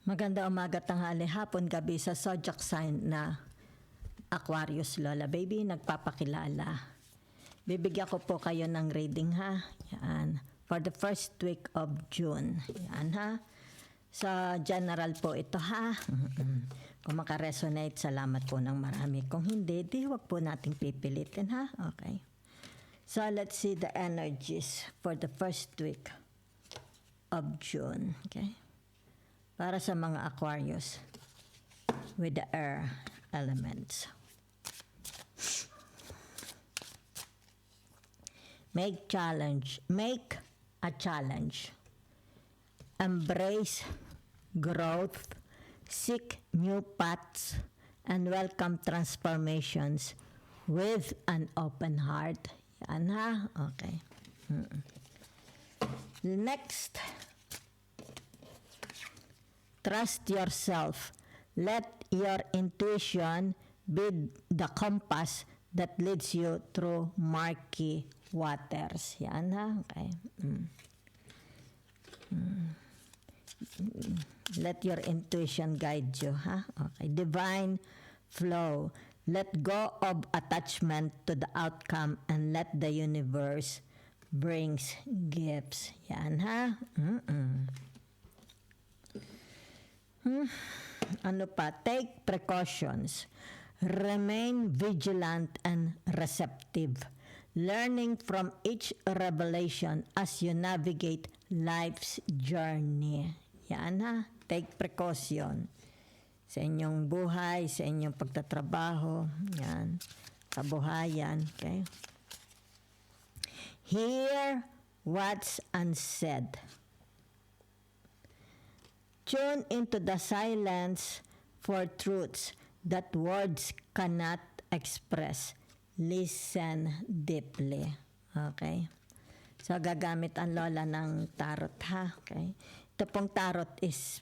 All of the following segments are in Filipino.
Maganda umaga, tanghali, hapon, gabi sa zodiac sign na Aquarius, Lola Baby, nagpapakilala. Bibigyan ko po kayo ng reading ha. Yan. For the first week of June. Yan ha. Sa general po ito ha. Kung makaresonate, salamat po ng marami. Kung hindi, di wag po nating pipilitin ha. Okay. So let's see the energies for the first week of June. Okay. Para sa mga Aquarius with the air elements. Make a challenge. Embrace growth, seek new paths, and welcome transformations with an open heart. Yan ha? Okay. Next. Trust yourself. Let your intuition be the compass that leads you through murky waters. Yan ha? Okay. Let your intuition guide you. Ha? Okay. Divine flow. Let go of attachment to the outcome and let the universe brings gifts. Yan ha? Ano pa? Take precautions. Remain vigilant and receptive. Learning from each revelation as you navigate life's journey. Yan ha. Take precaution. Sa inyong buhay, sa inyong pagtatrabaho. Yan. Kabuhayan. Okay? Hear what's unsaid. Tune into the silence for truths that words cannot express. Listen deeply. Okay? So, gagamit ang lola ng tarot, ha? Okay? Ito pong tarot is,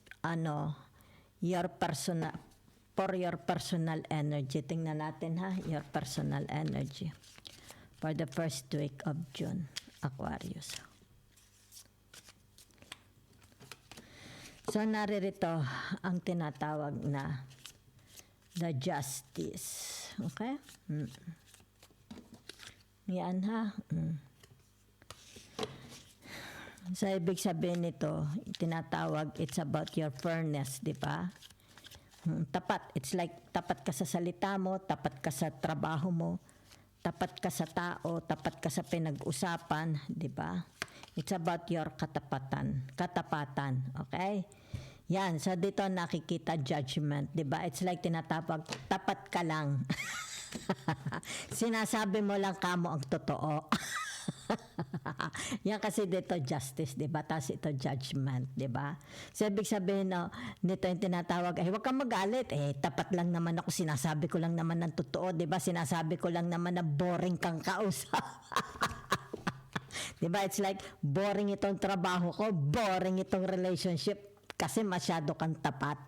your personal, for your personal energy. Tingnan natin, ha? Your personal energy. For the first week of June, Aquarius. So, naririto ang tinatawag na the justice. Okay? Yan ha. So, ibig sabihin nito, tinatawag, it's about your fairness, di ba? Tapat. It's like, tapat ka sa salita mo, tapat ka sa trabaho mo, tapat ka sa tao, tapat ka sa pinag-usapan, di ba? It's about your katapatan, okay? Yan, so dito nakikita judgment, di ba? It's like tinatawag, tapat ka lang. Sinasabi mo lang kamo ang totoo. Yan kasi dito justice, di ba? Tapos ito judgment, di ba? So ibig sabihin nito yung tinatawag, huwag kang magalit. Tapat lang naman ako, sinasabi ko lang naman ng totoo, di ba? Sinasabi ko lang naman na boring kang kausap. Diba? It's like, boring itong trabaho ko, boring itong relationship, kasi masyado kang tapat.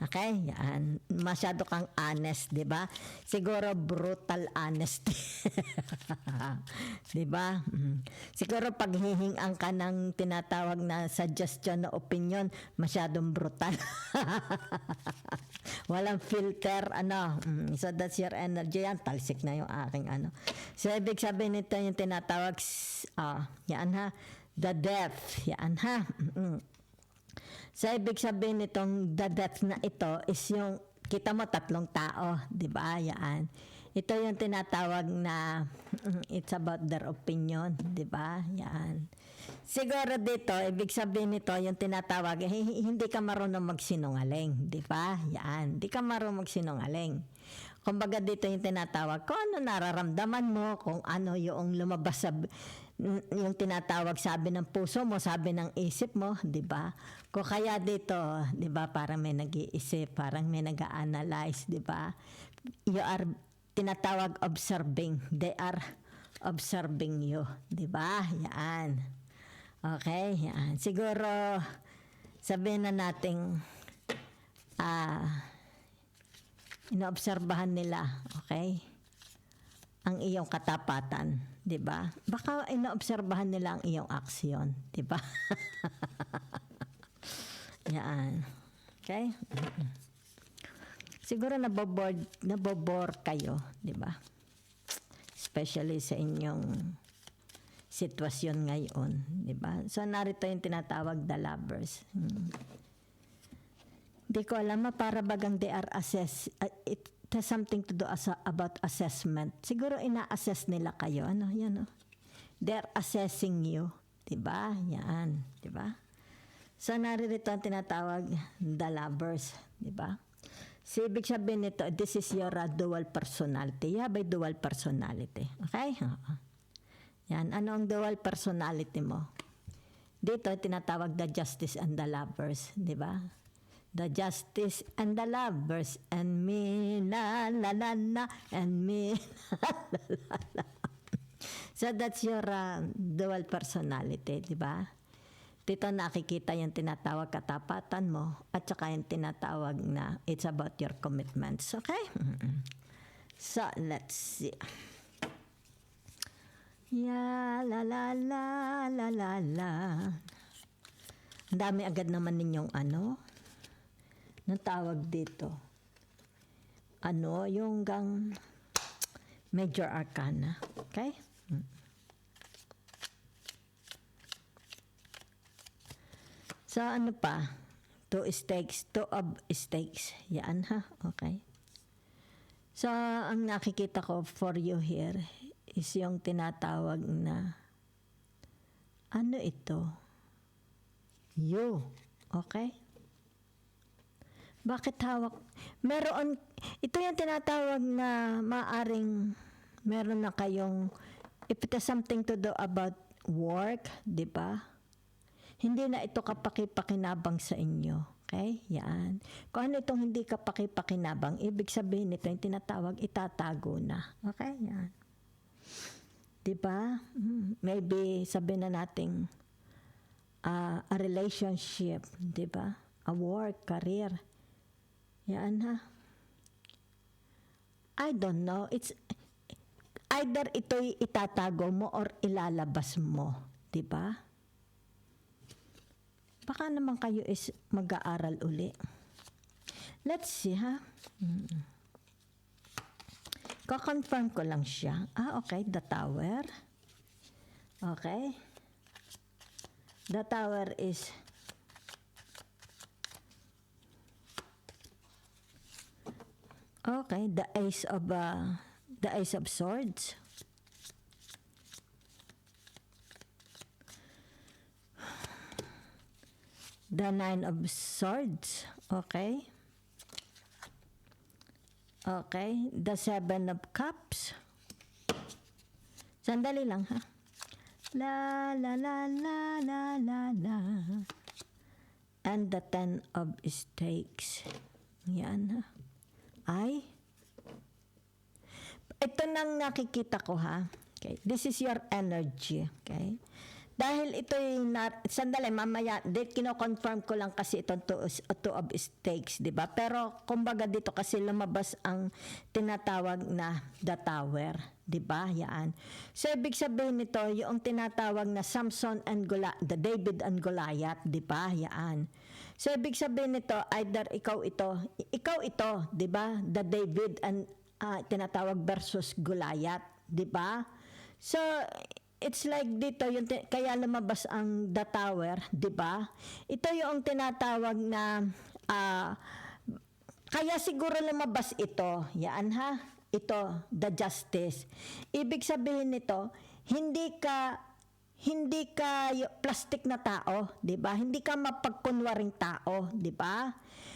Okay? Yan. Masyado kang honest, diba? Siguro brutal honesty. Diba? Siguro pag hihingang ka ng tinatawag na suggestion na opinion, masyadong brutal. Walang filter, So that's your energy. Yan, talsik na yung aking So ibig sabihin nito yung tinatawag, yan ha, the death. Yan ha. So ibig sabihin nitong the death na ito is yung, kita mo tatlong tao, di ba? Yan. Ito yung tinatawag na it's about their opinion, di ba? Yan. Siguro dito, ibig sabihin nito, yung tinatawag, hindi ka marunong magsinungaling, di ba? Yan. Hindi ka marunong magsinungaling. Kumbaga dito yung tinatawag, kung ano nararamdaman mo, kung ano yung lumabas sa, yung tinatawag sabi ng puso mo, sabi ng isip mo, di ba? Kung kaya dito, di ba, parang may nag-iisip, parang may nag-analyze, di ba? You are tinatawag observing. They are observing you, di ba? Yan. Okay, yan. Siguro, sabihin na natin, inoobserbahan nila, okay? Ang iyong katapatan, 'di ba? Baka inoobserbahan nila ang iyong aksyon, 'di ba? Yan. Okay? Siguro nabobore kayo, di ba? Especially sa inyong sitwasyon ngayon, di ba? So, narito yung tinatawag the lovers. Di ko alam, para bagang they are it has something to do about assessment. Siguro ina-assess nila kayo. Ano, yan, they're assessing you. Diba? Yan. Diba? So, naririto ang tinatawag the lovers. Diba? So, ibig sabihin nito, this is your dual personality. You have a dual personality. Okay? Yan. Ano ang dual personality mo? Dito, tinatawag the justice and the lovers. Diba? The justice and the lovers and me, la la la la, and me, la la la. So, that's your dual personality, di ba? Dito nakikita yung tinatawag katapatan mo at saka yung tinatawag na it's about your commitments. Okay? So, let's see. Ya, la la la, la la la. Ang dami agad naman ninyong nang tawag dito. Yung major arcana. Okay? So, pa? Two of stakes. Yan, ha? Okay. So, ang nakikita ko for you here is yung tinatawag na ito? You. Okay? Bakit hawak? Ito yung tinatawag na maaring meron na kayong, if it has something to do about work, di ba? Hindi na ito kapaki-pakinabang sa inyo. Okay? Yan. Kung ano itong hindi kapaki-pakinabang, ibig sabihin nito yung tinatawag, itatago na. Okay? Yan. Di ba? Maybe sabihin na natin, a relationship, di ba? A work, career. Yan, ha? I don't know. It's either ito'y itatago mo or ilalabas mo. Di ba? Baka naman kayo is mag-aaral uli. Let's see, ha? Ko-confirm ko lang siya. Okay. The Tower. Okay. The Tower is okay, the Ace of Swords. The Nine of Swords. Okay. Okay, the Seven of Cups. Sandali lang, ha. La la la la la la la. And the Ten of Stakes. Yan, ha. Ito nang nakikita ko, ha. Okay. This is your energy. Okay. Dahil ito yung, sandali, mamaya, kino-confirm ko lang kasi itong two of stakes, di ba? Pero, kumbaga dito kasi lumabas ang tinatawag na the Tower, di ba? Yan. So, ibig sabihin nito, yung tinatawag na Samson and the David and Goliath, di ba? Yan. So, ibig sabihin nito, either ikaw ito, di ba? The David and tinatawag versus Goliath, di ba? So, it's like dito, kaya lumabas ang the Tower, di ba? Ito yung tinatawag na, kaya siguro lumabas ito, yan, ha? Ito, the Justice. Ibig sabihin nito, hindi ka plastic na tao, 'di ba? Hindi ka mapagkunwaring tao, 'di ba?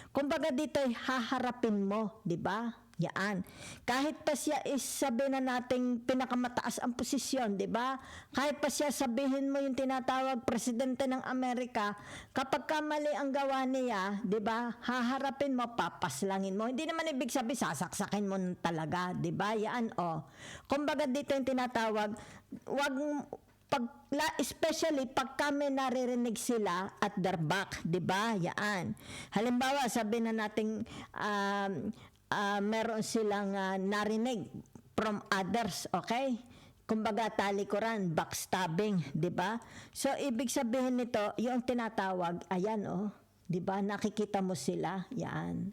Kumbaga dito ay haharapin mo, 'di ba? Yan. Kahit pa siya is sabihin na nating pinakamataas ang posisyon, 'di ba? Kahit pa siya sabihin mo yung tinatawag presidente ng Amerika, kapag mali ang gawa niya, 'di ba? Haharapin mo, papaslangin mo. Hindi naman ibig sabihin sasaksakin mo talaga, 'di ba? Yan Kumbaga dito yung tinatawag, especially pag kami naririnig sila at their back, di ba? Yan. Halimbawa, sabihin na natin meron silang narinig from others, okay? Kumbaga, talikuran, backstabbing, di ba? So, ibig sabihin nito, yung tinatawag, ayan, 'Di ba? Nakikita mo sila, yan.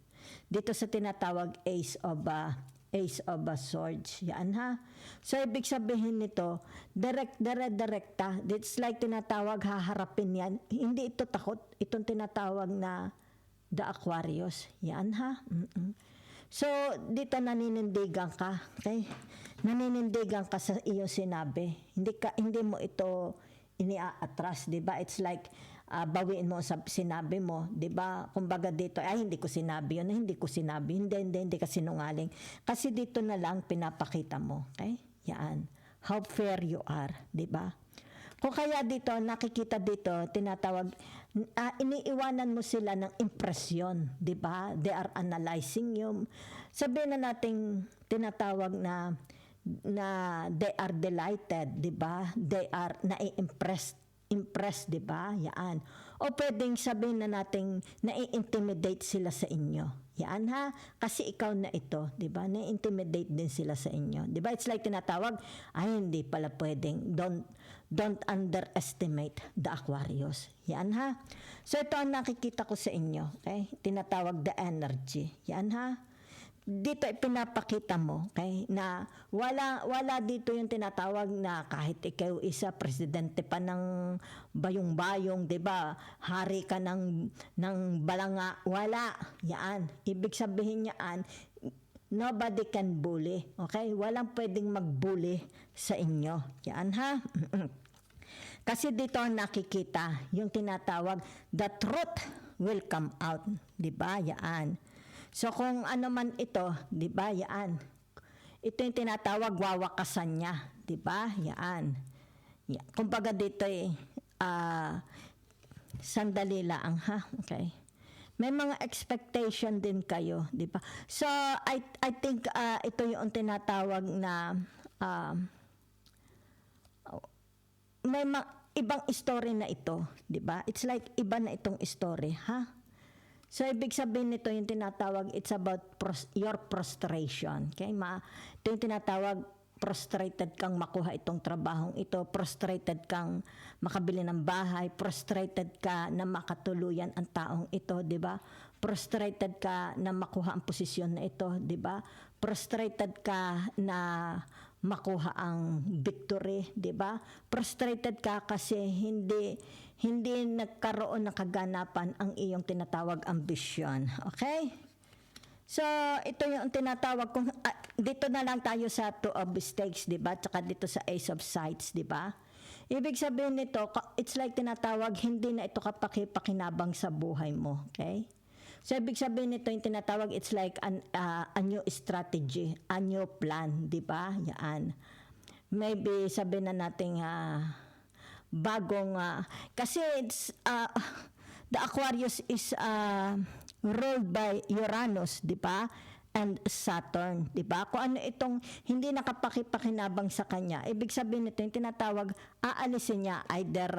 Dito sa tinatawag Ace of Swords, yan ha. So ibig sabihin nito, direkta. It's like tinatawag haharapin yan. Hindi ito takot, itong tinatawag na the Aquarius, yan ha. So dito naninindigan ka, okay? Naninindigan ka sa iyong sinabi. Hindi mo ito iniaatras, 'di ba? It's like bawiin mo sa sinabi mo, 'di ba? Kumbaga dito, ay hindi ko sinabi 'yun, hindi ko sinabi. Hindi ka sinungaling. Kasi dito na lang pinapakita mo, okay? Yan. How fair you are, 'di ba? Kung kaya dito nakikita dito tinatawag iniiwanan mo sila ng impresyon, 'di ba? They are analyzing you. Sabihin na nating tinatawag na they are delighted, 'di ba? They are impressed, 'di ba? Yan. O pwedeng sabihin na nating nai-intimidate sila sa inyo. Yan ha, kasi ikaw na ito, 'di ba? Na-intimidate din sila sa inyo. 'Di ba? It's like tinatawag, ay hindi pala pwedeng. Don't underestimate the Aquarius. Yan ha. So ito ang nakikita ko sa inyo, okay? Tinatawag the energy. Yan ha. Dito ipinapakita mo, okay, na wala dito yung tinatawag na kahit ikaw isa presidente pa ng bayong-bayong, 'di ba? Hari ka ng balanga, wala. Yan. Ibig sabihin niyan, nobody can bully, okay? Walang pwedeng mag-bully sa inyo. Yan ha. Kasi dito ang nakikita yung tinatawag the truth will come out, 'di ba? Yan. So kung ano man ito, 'di ba? Yan. Ito yung tinatawag wawakasan niya, 'di ba? Yan. Kumbaga dito sandali lang ha, okay? May mga expectation din kayo, 'di ba? So I think ito yung tinatawag na may ibang story na ito, 'di ba? It's like iba na itong story, ha? So, ibig sabihin nito yung tinatawag, it's about your prostration. Okay? Ito yung tinatawag, prostrated kang makuha itong trabahong ito, prostrated kang makabili ng bahay, prostrated ka na makatuluyan ang taong ito, di ba? Prostrated ka na makuha ang posisyon na ito, di ba? Prostrated ka na makuha ang victory, di ba? Prostrated ka kasi hindi nagkaroon ng kaganapan ang iyong tinatawag ambisyon. Okay? So, ito yung tinatawag kung dito na lang tayo sa two of stakes, 'di ba? Tsaka dito sa ace of sides, 'di ba? Ibig sabihin nito, it's like tinatawag hindi na ito kapakipakinabang sa buhay mo, okay? So, ibig sabihin nito yung tinatawag, it's like a new strategy, a new plan, 'di ba? Yan. Maybe sabihin na nating bagong kasi it's the Aquarius is ruled by Uranus, di ba? And Saturn, di ba? Kung ano itong hindi nakapakipakinabang sa kanya, ibig sabihin nito yung tinatawag aalisin niya, either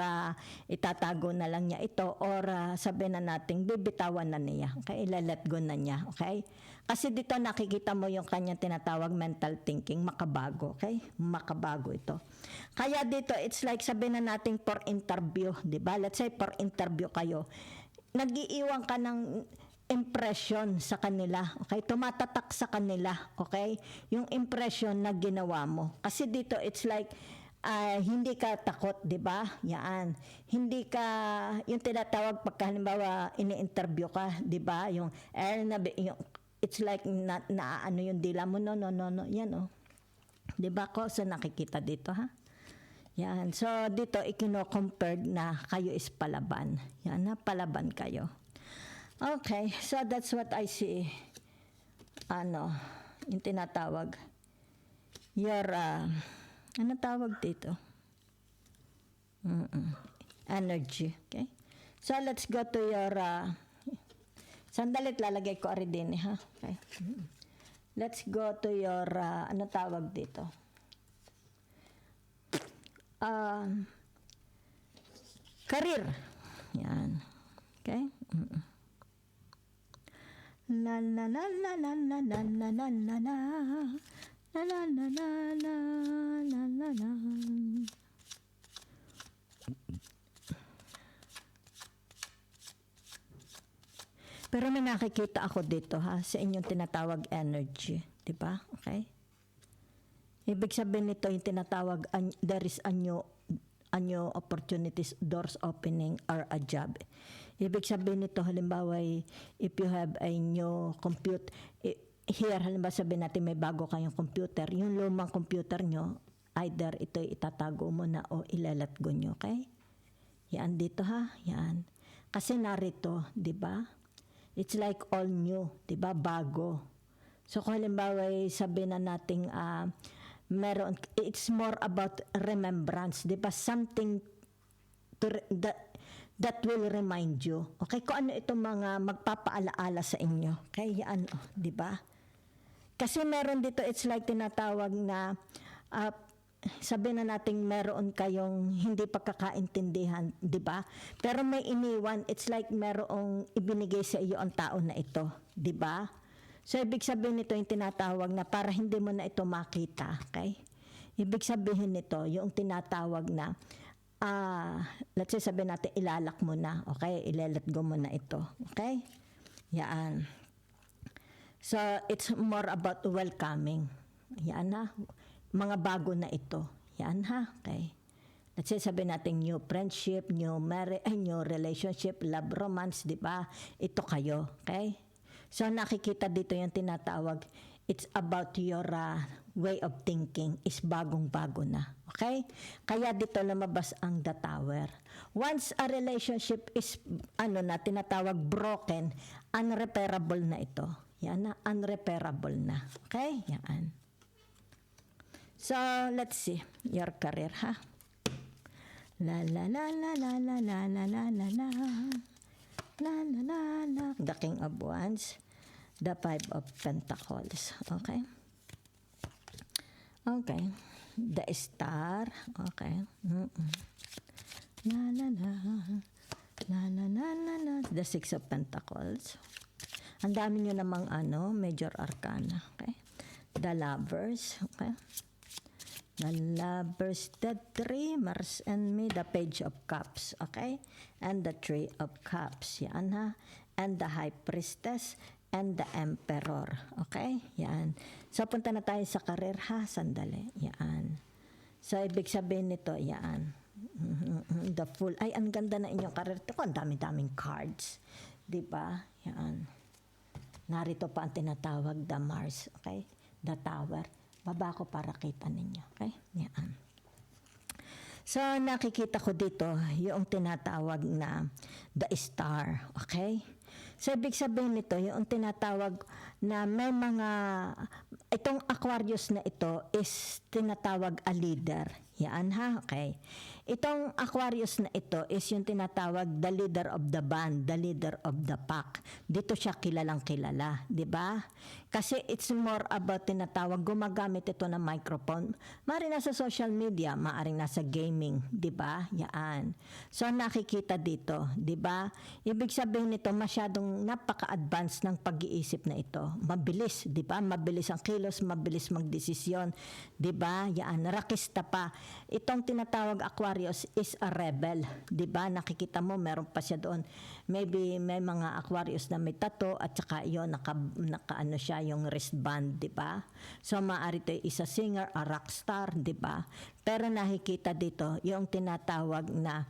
itatago na lang niya ito or sabihin na natin bibitawan na niya, okay? Ilalet go na niya, okay? Kasi dito nakikita mo yung kanyang tinatawag mental thinking, makabago, okay? Makabago ito. Kaya dito, it's like sabihin na natin for interview, di ba? Let's say for interview kayo, nag-iiwan ka ng impression sa kanila, okay? Tumatatak sa kanila, okay? Yung impression na ginawa mo. Kasi dito, it's like, hindi ka takot, di ba? Yan. Hindi ka, yung tinatawag pagka halimbawa, ini-interview ka, di ba? Yung it's like ano yung dila mo, no, yan di ba ko? So nakikita dito, ha? Yan. So dito, ikino-compared na kayo is palaban. Yan, na palaban kayo. Okay, so that's what I see. Yung tinatawag. Your, ano tawag dito? Energy, okay? So let's go to your, sandalit lalagay ko ari din, ha? Okay. Let's go to your, ano tawag dito? Career. Yan. Okay? La la la la la la la la la la la la la la la la la la. Pero may nakikita ako dito ha, sa inyong tinatawag energy. Di ba? Okay? Ibig sabihin nito yung tinatawag, there is a new opportunities, doors opening, or a job. Ibig sabihin nito, halimbawa, if you have a new computer, here, halimbawa sabihin natin may bago kayong computer, yung lumang computer nyo, either ito itatago mo na o ilalat go nyo, okay? Yan dito ha, yan. Kasi narito, di ba? It's like all new, di ba? Bago. So kung halimbawa sabihin na natin, meron, it's more about remembrance, di ba? Something that will remind you. Okay, kung ano itong mga magpapaalaala sa inyo. Okay, yan, di ba? Kasi meron dito, it's like tinatawag na, sabihin na natin meron kayong hindi pagkakaintindihan, di ba? Pero may iniwan, it's like merong ibinigay sa iyo ang tao na ito, di ba? So, ibig sabihin nito yung tinatawag na para hindi mo na ito makita, okay? Ibig sabihin nito yung tinatawag na, let's say sabihin natin ilalak mo na, okay? Ilalat go mo na ito, okay? Yan. So, it's more about welcoming. Yan ha. Mga bago na ito. Yan ha. Okay. Let's say sabihin natin new friendship, new marriage, new relationship, love, romance, di ba? Ito kayo. Okay? So nakikita dito yung tinatawag, it's about your way of thinking is bagong-bago na. Okay? Kaya dito lumabas ang the tower. Once a relationship is tinatawag broken, unrepairable na ito. Yan na, unrepairable na. Okay? Yan. So, let's see your career, ha? La la la la la la la la la la la la la la la. The King of Wands, the Five of Pentacles. Okay? Okay. The Star. Okay. La la la. La la la la la. The Six of Pentacles. Ang dami nyo namang Major Arcana. Okay? The Lovers. Okay? The Lovers, the Three, Mars and me, the Page of Cups, okay? And the Three of Cups, yan ha? And the High Priestess, and the Emperor, okay? Yan. So, punta na tayo sa career ha, sandali, yan. So, ibig sabihin nito, yan. The Fool, ay, ang ganda na inyong career. Ito, ang dami-daming cards, diba? Yan. Narito pa ang tinatawag, the Mars, okay? The Tower. Baba ko para kita ninyo. Okay? Yan. So, nakikita ko dito yung tinatawag na the Star. Okay? So, ibig sabihin nito, yung tinatawag na may mga, itong Aquarius na ito is tinatawag a leader. Yan ha? Okay. Itong Aquarius na ito is yung tinatawag the leader of the band, the leader of the pack. Dito siya kilalang kilala, di ba? Kasi it's more about tinatawag, gumagamit ito ng microphone. Maaaring nasa social media, maaaring nasa gaming, di ba? Yan. So nakikita dito, di ba? Ibig sabihin nito, masyadong napaka-advance ng pag-iisip na ito. Mabilis, di ba? Mabilis ang kilos, mabilis magdesisyon, di ba? Yan, rakista pa. Itong tinatawag Aquarius is a rebel, 'di ba? Nakikita mo meron pa siya doon. Maybe may mga Aquarius na may tattoo at saka 'yon naka siya yung wristband, 'di ba? So maaari 'to isa singer, a rock star, 'di ba? Pero nakikita dito yung tinatawag na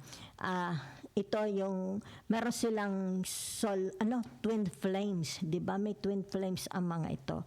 ito yung meron silang twin flames, 'di ba? May twin flames ang mga ito.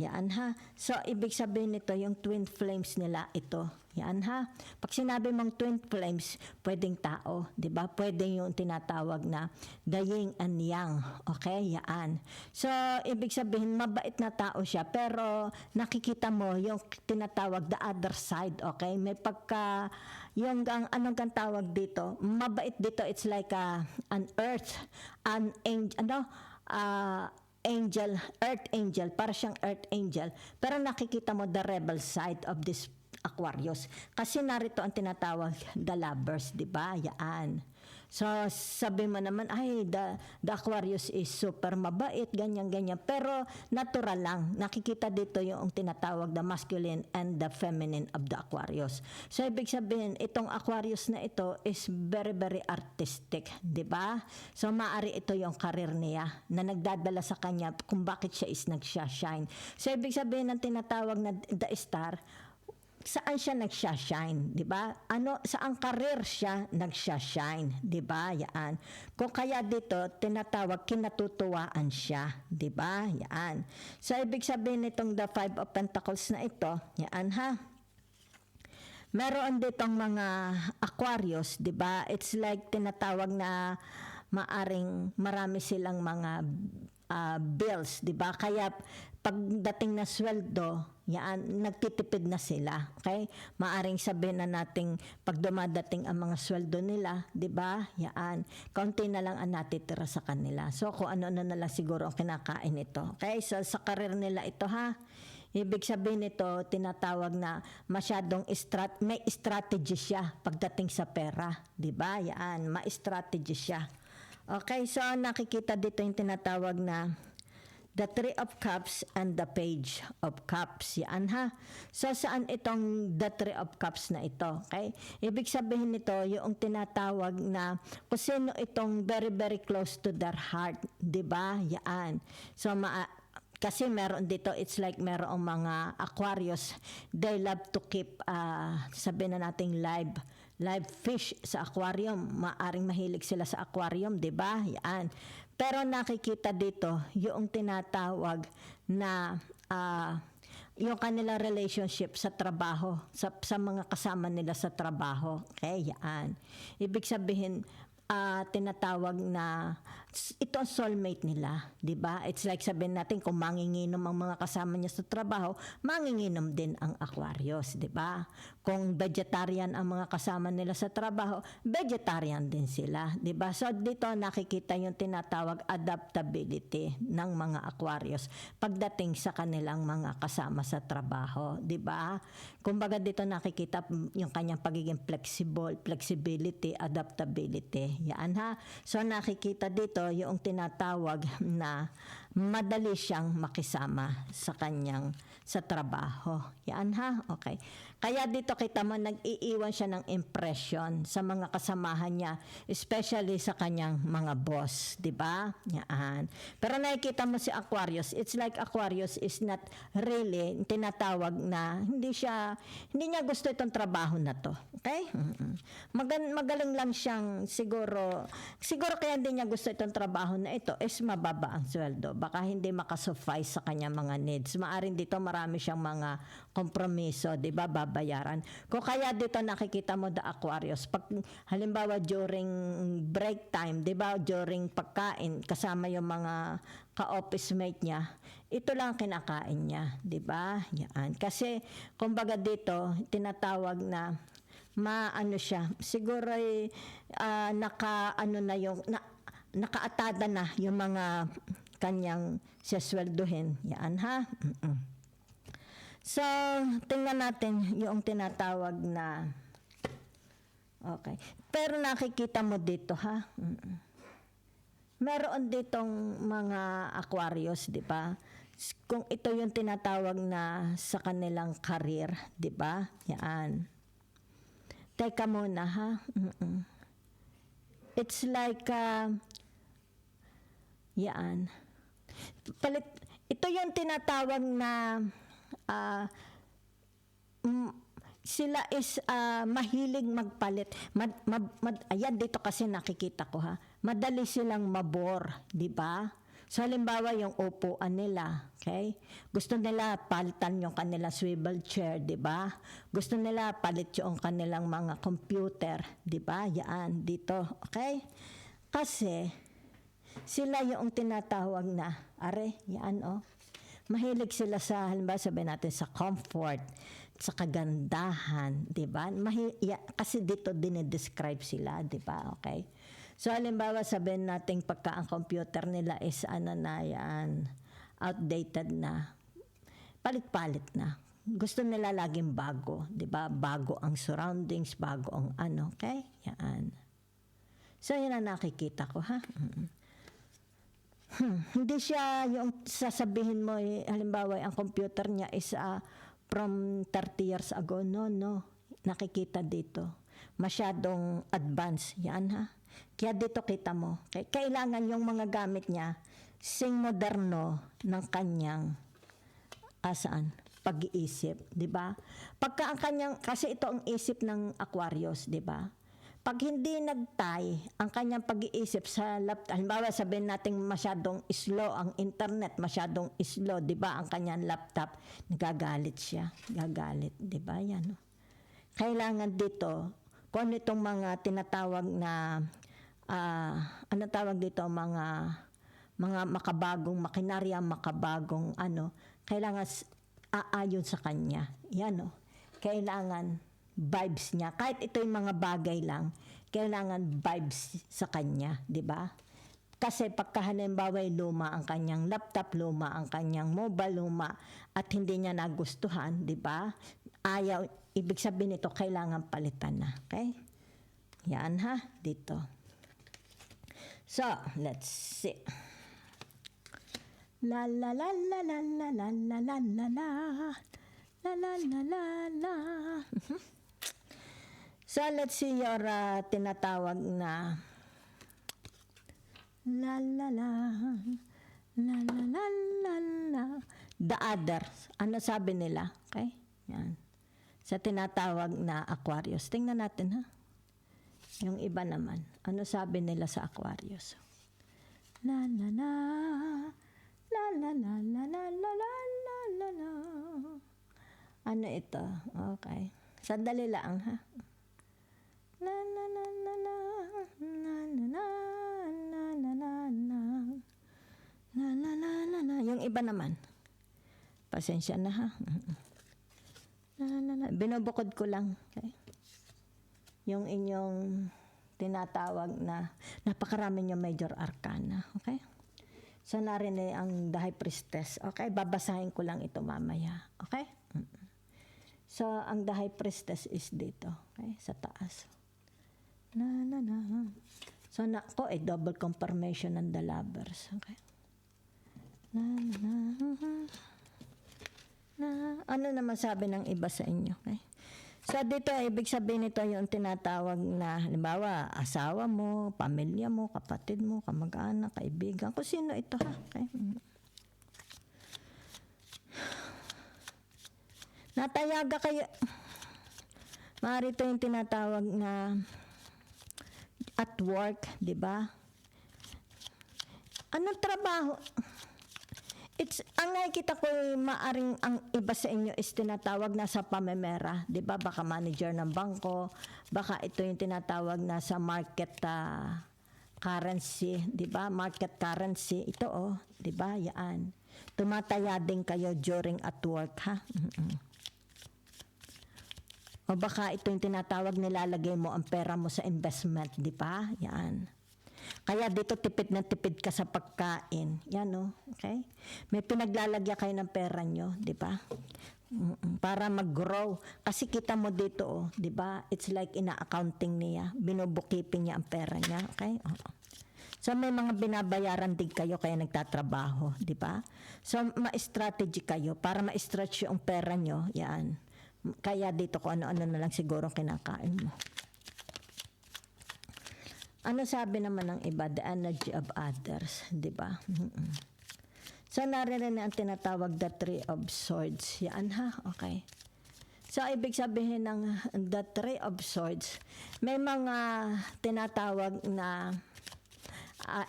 Yan ha. So, ibig sabihin nito, yung twin flames nila, ito. Yan ha. Pag sinabi mong twin flames, pwedeng tao. Diba? Pwedeng yung tinatawag na the yin and yang. Okay? Yan. So, ibig sabihin, mabait na tao siya. Pero, nakikita mo yung tinatawag the other side. Okay? May pagka, yung anong kang tawag dito, mabait dito, it's like an earth, an angel, angel, earth angel, para siyang earth angel. Pero nakikita mo the rebel side of this Aquarius. Kasi narito ang tinatawag the Lovers, di ba? Yan. So, sabi mo naman, ay, the Aquarius is super mabait, ganyan-ganyan. Pero, natural lang. Nakikita dito yung tinatawag the masculine and the feminine of the Aquarius. So, ibig sabihin, itong Aquarius na ito is very, very artistic. Di ba? So, maari ito yung karir niya na nagdadala sa kanya kung bakit siya is nagsha-shine. So, ibig sabihin ng tinatawag na the star, saan siya nagsha-shine, 'di ba? Saang career siya nagsha-shine, 'di ba? Yan. Kung kaya dito tinatawag kinatutuwaan siya, 'di ba? Yan. So ibig sabihin nitong the Five of Pentacles na ito, yan ha. Meron ditong mga Aquarius, 'di ba? It's like tinatawag na maaring marami silang mga bills, 'di ba? Kaya pagdating na sweldo, yan, nagtitipid na sila. Okay? Maaring sabihin na nating pag dumadating ang mga sweldo nila, 'di ba? Yan, kaunti na lang ang natitira sa kanila. So kung ano na lang siguro ang kinakain nito. Okay? So sa karir nila ito ha. Ibig sabihin nito, tinatawag na masyadong may strategy siya pagdating sa pera, 'di ba? Yan, ma-strategy siya. Okay, so nakikita dito yung tinatawag na the Three of Cups and the Page of Cups. Yan ha. So saan itong the Three of Cups na ito? Okay? Ibig sabihin nito yung tinatawag na kung sino itong very very close to their heart. Diba? Yan. So kasi meron dito, it's like merong mga Aquarius, they love to keep, sabihin na nating live fish sa aquarium. Maaring mahilig sila sa aquarium, di ba? Yan. Pero nakikita dito, yung tinatawag na yung kanilang relationship sa trabaho, sa mga kasama nila sa trabaho. Okay, yan. Ibig sabihin, tinatawag na ito ang soulmate nila, 'di ba? It's like sabihin natin kung manginginom ang mga kasama niya sa trabaho, manginginom din ang Aquarius, 'di ba? Kung vegetarian ang mga kasama nila sa trabaho, vegetarian din sila, 'di ba? So dito nakikita yung tinatawag adaptability ng mga Aquarius pagdating sa kanilang mga kasama sa trabaho, 'di ba? Kumbaga dito nakikita yung kanyang pagiging flexibility, adaptability. Yan ha. So nakikita dito yung tinatawag na madali siyang makisama sa kanyang sa trabaho. Yan ha. Okay. Kaya dito kita mo nag-iiwan siya ng impression sa mga kasamahan niya, especially sa kanyang mga boss, 'di ba? Yan. Pero nakikita mo si Aquarius, it's like Aquarius is not really tinatawag na hindi niya gusto itong trabaho na to. Okay? Magaling lang siyang siguro kaya hindi niya gusto itong trabaho na ito is mababa ang sweldo. Baka hindi makasuffice sa kanyang mga needs. Maaring dito marami siyang mga kompromiso, 'di ba? Babayaran. Kung kaya dito nakikita mo the Aquarius, pag halimbawa during break time, 'di ba? During pagkain kasama yung mga ka-office mate niya, ito lang kinakain niya, 'di ba? Yan. Kasi kumbaga dito tinatawag na maano siya, siguro ay nakaatada na yung mga kanyang sesweldohin. Yan ha. So, tingnan natin yung tinatawag na okay. Pero nakikita mo dito ha. Meron ditong mga Aquarius, di ba? Kung ito yung tinatawag na sa kanilang career, di ba? Yan. Teka muna ha. It's like yan. Ito yung tinatawag na sila is mahilig magpalit. Ayan dito kasi nakikita ko ha. Madali silang mabore, di ba? So halimbawa yung upuan nila, okay? Gusto nila palitan yung kanilang swivel chair, di ba? Gusto nila palit yung kanilang mga computer, di ba? Yan dito, okay? Kasi sila yung tinatawag na, yan mahilig sila sa, halimbawa sabihin natin sa comfort, sa kagandahan, di ba? Kasi dito dinidescribe sila, di ba? Okay? So, halimbawa, sabihin natin pagka ang computer nila is outdated na, palit-palit na. Gusto nila laging bago, di ba? Bago ang surroundings, bago ang okay? Yan. So, yun ang nakikita ko, ha? Hindi siya yung sasabihin mo, halimbawa, ang computer niya is from 30 years ago. No. Nakikita dito. Masyadong advanced. Yan, ha? Kaya dito kita mo. Kailangan yung mga gamit niya, sing moderno ng kanyang pag-iisip, di ba? Pagka ang kanyang, kasi ito ang isip ng Aquarius, di ba? Pag hindi nagtay ang kanyang pag-iisip sa laptop, halimbawa sabihin natin masyadong slow ang internet, masyadong slow, di ba, ang kanyang laptop, nagagalit siya, gagalit, di ba, yan. Kailangan dito, kung ano itong mga tinatawag na, ano tawag dito, mga makabagong makinarya, makabagong kailangan aayon sa kanya, yan kailangan vibes niya. Kahit ito yung mga bagay lang, kailangan vibes sa kanya, di ba? Kasi pagka halimbawa luma ang kanyang laptop, luma ang kanyang mobile, luma, at hindi niya nagustuhan, di ba? Ayaw, ibig sabihin nito, kailangan palitan na. Okay? Yan ha, dito. So, let's see. La la la la la la la la la la la la la la la la. So, let's see your tinatawag na la la la la la la la la the others. Ano sabi nila? Okay? Yan. Sa tinatawag na Aquarius. Tingnan natin, ha? Yung iba naman. Ano sabi nila sa Aquarius? La la la la la la la la la la la la. Ano ito? Okay. Sandali lang, ha? Na na na na na na na na na na na na na na na na. Yung iba naman. Pasensya na, ha? Na na na. Binubukod ko lang. Okay? Yung inyong tinatawag na napakarami yung major arcana. Okay? So, narinig ang The High Priestess. Okay? Babasahin ko lang ito mamaya. Okay? So, ang The High Priestess is dito. Okay? Sa taas. Na, na, na. So, double confirmation ng the lovers. Okay? Na, na, na. Na. Ano naman sabi ng iba sa inyo? Okay? So, dito, ibig sabihin nito yung tinatawag na, halimbawa, asawa mo, pamilya mo, kapatid mo, kamag-anak, kaibigan, kung sino ito, ha? Okay? Natayaga kayo. Maaari ito yung tinatawag na at work, di ba? Anong trabaho? Ang nakikita ko, maaring ang iba sa inyo is tinatawag na sa pamemera, di ba? Baka manager ng bangko, baka ito yung tinatawag na sa market currency, di ba? Market currency, ito di ba? Yan. Tumataya din kayo during at work, ha? O baka ito yung tinatawag, nilalagay mo ang pera mo sa investment, di ba? Yan. Kaya dito tipid na tipid ka sa pagkain. Yan, okay? May pinaglalagyan kayo ng pera nyo, di ba? Para mag-grow. Kasi kita mo dito, di ba? It's like ina-accounting niya. Binubukipin niya ang pera niya, okay? So, may mga binabayaran din kayo kaya nagtatrabaho, di ba? So, ma-strategy kayo para ma-stretch yung pera nyo. Yan. Kaya dito ko ano-ano na lang siguro kinakain mo. Ano sabi naman ng iba? The energy of others. Di ba? So, narinig na ang tinatawag the Three of Swords. Yan, ha? Okay. So, ibig sabihin ng the Three of Swords, may mga tinatawag na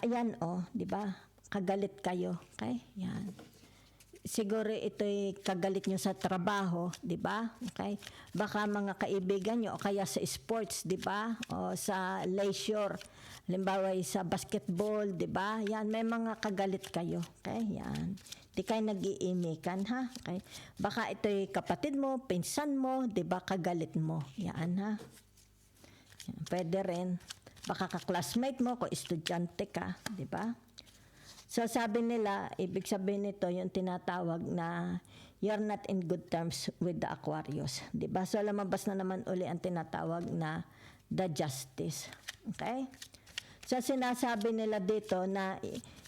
ayan, di ba? Kagalit kayo. Okay? Yan. Siguro ito'y kagalit nyo sa trabaho, di ba? Okay? Baka mga kaibigan nyo o kaya sa sports, di ba? O sa leisure, halimbawa sa basketball, di ba? Yan, may mga kagalit kayo. Okay? Yan. Di kayo nag-iimikan, ha? Okay? Baka ito'y kapatid mo, pinsan mo, di ba? Kagalit mo. Yan, ha? Yan. Pwede rin. Baka ka-classmate mo, kung estudyante ka, di ba? So, sabi nila, ibig sabihin nito, yung tinatawag na you're not in good terms with the Aquarius. Diba? So, lumabas na naman uli ang tinatawag na the justice. Okay? So sinasabi nila dito na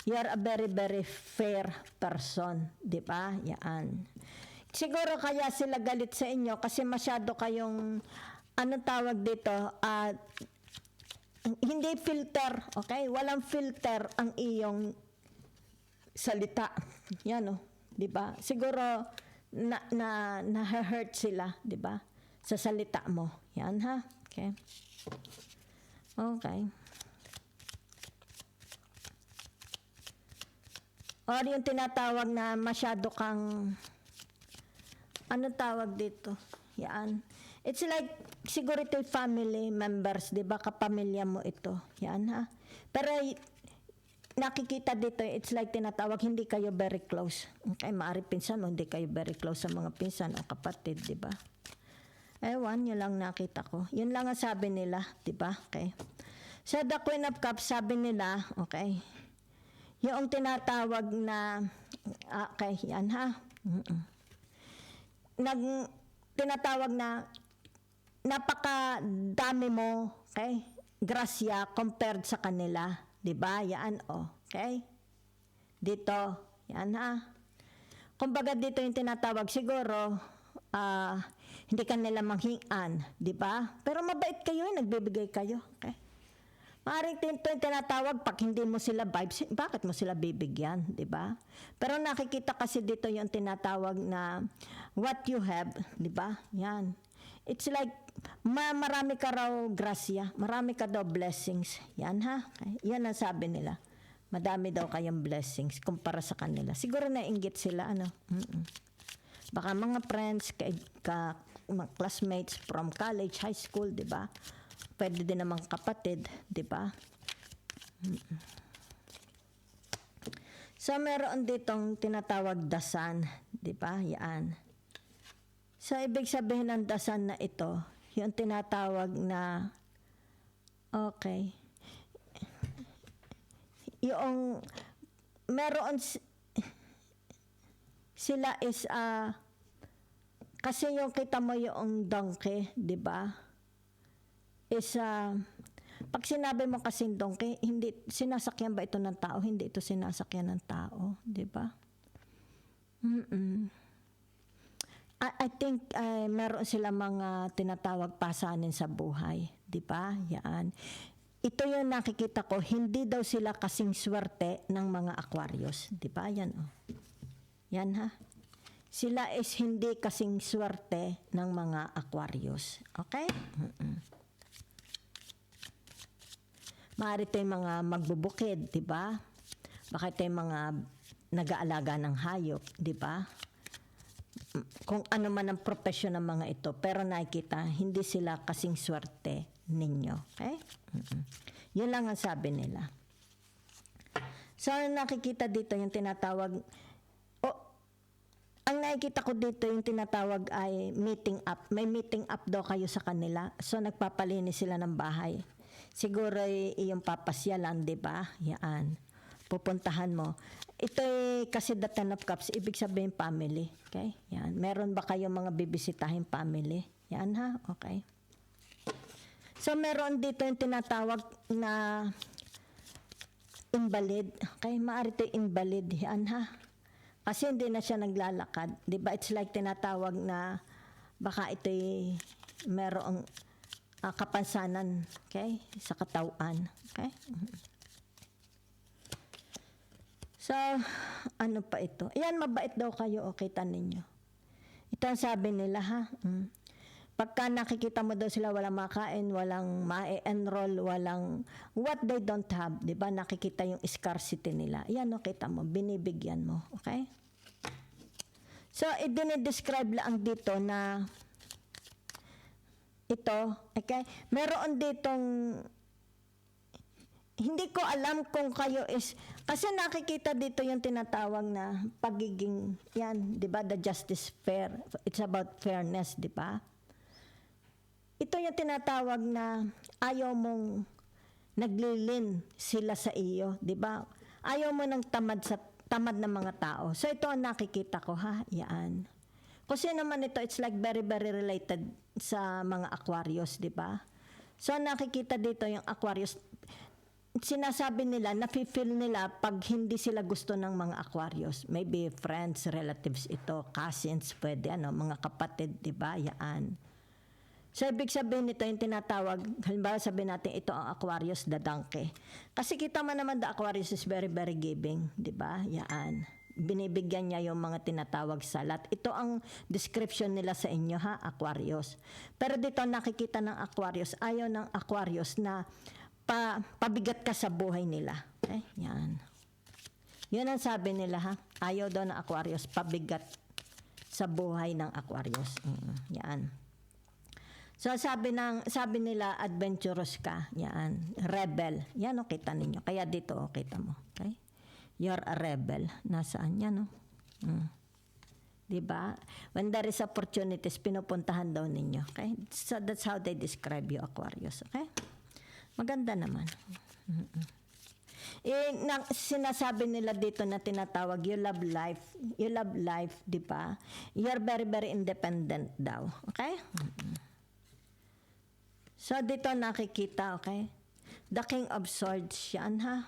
you're a very very fair person, 'di ba? Yan. Siguro kaya sila galit sa inyo kasi masyado kayong anong tawag dito? Hindi filter, okay? Walang filter ang iyong salita. Yan 'di ba? Siguro na-hurt sila, 'di ba? Sa salita mo. Yan ha. Okay. Okay. Or yung tinatawag na masyado kang, ano tawag dito? Yan. It's like, siguro ito family members, di ba? Kapamilya mo ito. Yan ha. Pero, nakikita dito, it's like tinatawag, hindi kayo very close. Okay, maari pinsan mo, hindi kayo very close sa mga pinsan o kapatid, di ba? Ewan, yun lang nakita ko. Yun lang ang sabi nila, di ba? Okay. So, the Queen of Cups, sabi nila, okay, yung tinatawag na, okay, yan ha. Tinatawag na, napakadami mo, okay, grasya compared sa kanila. Diba? Yan, okay. Dito, yan ha. Kumbaga dito yung tinatawag, siguro, hindi kanila manghingan, diba? Pero mabait kayo, nagbibigay kayo, okay. Maaaring ito yung tinatawag, pag hindi mo sila vibes, bakit mo sila bibigyan, di ba? Pero nakikita kasi dito yung tinatawag na what you have, di ba? Yan. It's like, marami ka raw grasya, marami ka daw blessings. Yan ha? Yan ang sabi nila. Madami daw kayong blessings kumpara sa kanila. Siguro nainggit sila, ano? Baka mga friends, mga classmates from college, high school, di ba? Pwede din namang kapatid, di ba? So, meron ditong tinatawag dasan, di ba? Yan. So, ibig sabihin ng dasan na ito, yung tinatawag na, okay, yung, meron sila is, kasi yung kita mo yung donkey, di ba? Is, pag sinabi mo kasing donkey, hindi, sinasakyan ba ito ng tao? Hindi ito sinasakyan ng tao, di ba? I think meron sila mga tinatawag pasanin sa buhay, di ba? Yan. Ito yung nakikita ko, hindi daw sila kasing swerte ng mga Aquarius, di ba? Yan, Yan ha. Sila is hindi kasing swerte ng mga Aquarius. Okay? Maaari ito yung mga magbubukid, di ba? Baka ito yung mga nag-aalaga ng hayop, di ba? Kung ano man ang profesyon ng mga ito, pero nakikita, hindi sila kasing swerte ninyo. Okay? Yun lang ang sabi nila. So, nakikita dito yung tinatawag, ang nakikita ko dito yung tinatawag ay meeting up. May meeting up daw kayo sa kanila. So, nagpapalinis sila ng bahay. Siguro yung papasyalan, di ba? Yan. Pupuntahan mo. Ito kasi the Ten of Cups, ibig sabihin family. Okay? Yan. Meron ba kayong mga bibisitahin family? Yan ha? Okay. So, meron dito yung tinatawag na invalid. Okay? Maaari ito invalid. Yan ha? Kasi hindi na siya naglalakad. Di ba? It's like tinatawag na baka ito merong kapansanan, okay, sa katawan, okay? So, ano pa ito? Ayan, mabait daw kayo, okay, kita ninyo. Ito ang sabi nila, ha? Pagka nakikita mo daw sila walang makain, walang ma-enroll, walang what they don't have, di ba? Nakikita yung scarcity nila. Ayan, no, kita mo, binibigyan mo, okay? So, i-describe lang dito na ito, okay? Meron ditong, hindi ko alam kung kayo is, kasi nakikita dito yung tinatawag na pagiging, yan, di ba, the justice fair. It's about fairness, di ba? Ito yung tinatawag na ayaw mong naglilin sila sa iyo, di ba? Ayaw mo ng tamad ng mga tao. So ito ang nakikita ko, ha? Yan. Kasi naman ito, it's like very, very related sa mga Aquarius, di ba? So nakikita dito yung Aquarius, sinasabi nila, nafe-feel nila pag hindi sila gusto ng mga Aquarius. Maybe friends, relatives ito, cousins, pwede, mga kapatid, di ba? Yan. So, ibig sabihin nito, yung tinatawag, halimbawa sabihin natin, ito ang Aquarius, the donkey. Kasi kita man naman, the Aquarius is very, very giving, di ba? Yan. Binibigyan niya yung mga tinatawag salat. Ito ang description nila sa inyo, ha, Aquarius. Pero dito nakikita ng Aquarius, ayaw ng Aquarius na pabigat ka sa buhay nila. Okay? Yan. Yun ang sabi nila, ha. Ayaw daw ng Aquarius, pabigat sa buhay ng Aquarius. Yan. So sabi nila adventurous ka. Yan. Rebel. Yan, kita ninyo. Kaya dito, kita mo. Okay? You're a rebel. Nasaan yan, no? Diba? When there is opportunities, pinupuntahan daw ninyo. Okay? So that's how they describe you, Aquarius. Okay? Maganda naman. Sinasabi nila dito na tinatawag, you love life. You love life, di ba? You're very, very independent daw. Okay? So dito nakikita, okay? The King of Swords, yan, ha?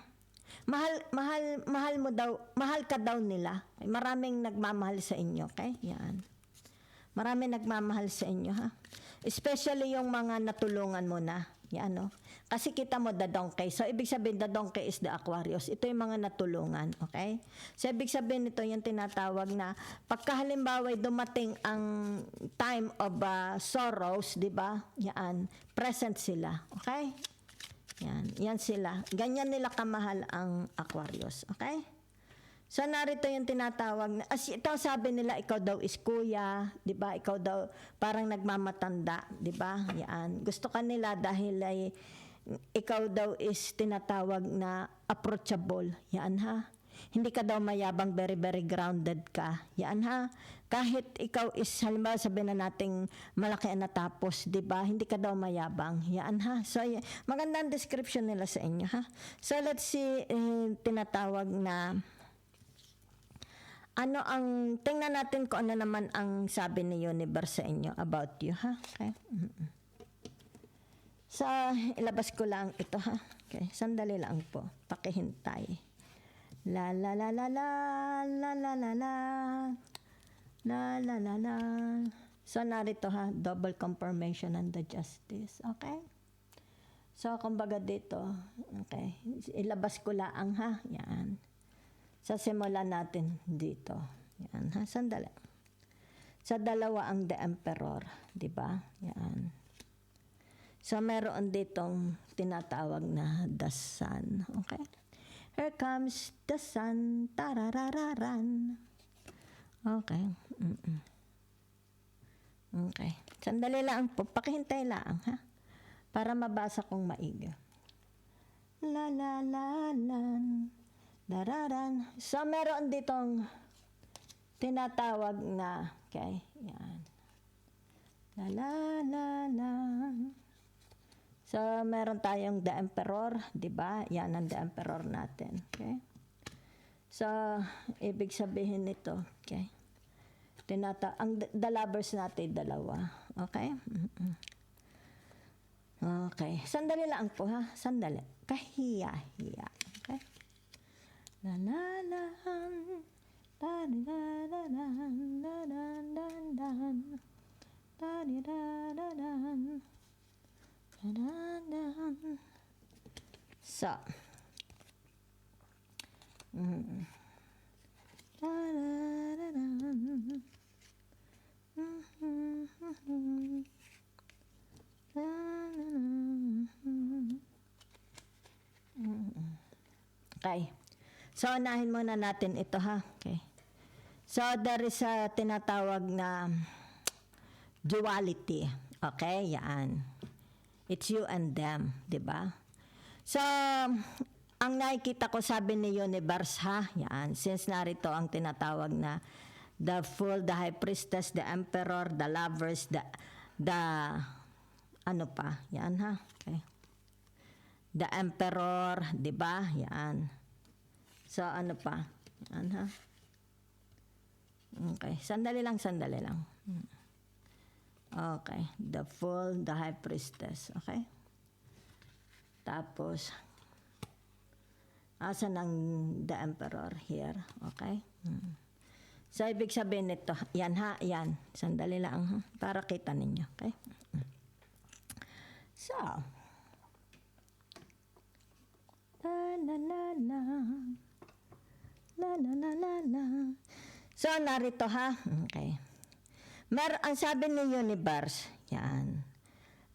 Mahal mo daw, mahal ka daw nila. Maraming nagmamahal sa inyo, okay? Yan. Maraming nagmamahal sa inyo, ha? Especially yung mga natulungan mo na. Yan, no? Kasi kita mo the donkey. So, ibig sabihin, the donkey is the Aquarius. Ito yung mga natulungan, okay? So, ibig sabihin ito yung tinatawag na pagkahalimbawa dumating ang time of sorrows, di ba? Yan. Present sila, okay? Yan sila. Ganyan nila kamahal ang Aquarius. Okay? So, narito yung tinatawag na, ito sabi nila, ikaw daw is kuya, di ba? Ikaw daw parang nagmamatanda, di ba? Yan. Gusto ka nila dahil ay ikaw daw is tinatawag na approachable. Yan, ha? Hindi ka daw mayabang, very, very grounded ka. Yan, ha? Kahit ikaw is, halimbawa sabihin na nating malaki ang natapos, di ba? Hindi ka daw mayabang. Yan, ha? So, magandang description nila sa inyo, ha? So, let's see, tinatawag na, tingnan natin kung ano naman ang sabi ni Universe sa inyo about you, ha? Okay? So, ilabas ko lang ito, ha? Okay, sandali lang po. Pakihintay. La la la la la la la la la la la la la. So, narito, ha? Double confirmation and the justice. Okay? So, kumbaga dito, okay, ilabas ko lang, ha? Yan. So, simulan natin dito. Yan, ha? Sandali. Sa dalawa ang the emperor, di ba? Yan. So, meron ditong tinatawag na the sun. Okay? Here comes the sun. Tararararan. Okay. Okay. Sandali lang po. Pakihintay lang, ha? Para mabasa kong maigi. La la la lan. Dararan. So, meron ditong tinatawag na, okay, yan. La la la la. So, meron tayong the emperor, di ba? Yan ang the emperor natin, okay? So, ibig sabihin nito, okay? Ang the lovers natin, dalawa, okay? Okay. Sandali lang po, ha? Sandali. Kahiya-hiya, okay? La la la da da da da da da da da da da. So, okay. So, unahin muna natin ito, ha? Okay. So, there is a tinatawag na duality. Okay? Yan. It's you and them, di ba? So, ang nakikita ko, sabi ni Universe, ha? Yan. Since narito ang tinatawag na the Fool, the High Priestess, the Emperor, the Lovers, the ano pa? Yan, ha? Okay. The Emperor, di ba? Yan. So, ano pa? Yan, ha? Okay. Sandali lang. Okay. The Fool, the High Priestess. Okay? Tapos, Asa ng the emperor here, okay? So, ibig sabihin nito, yan ha, yan. Sandali lang ha, para kita ninyo, okay? So, So, narito ha, okay. Ang sabi ni universe, yan.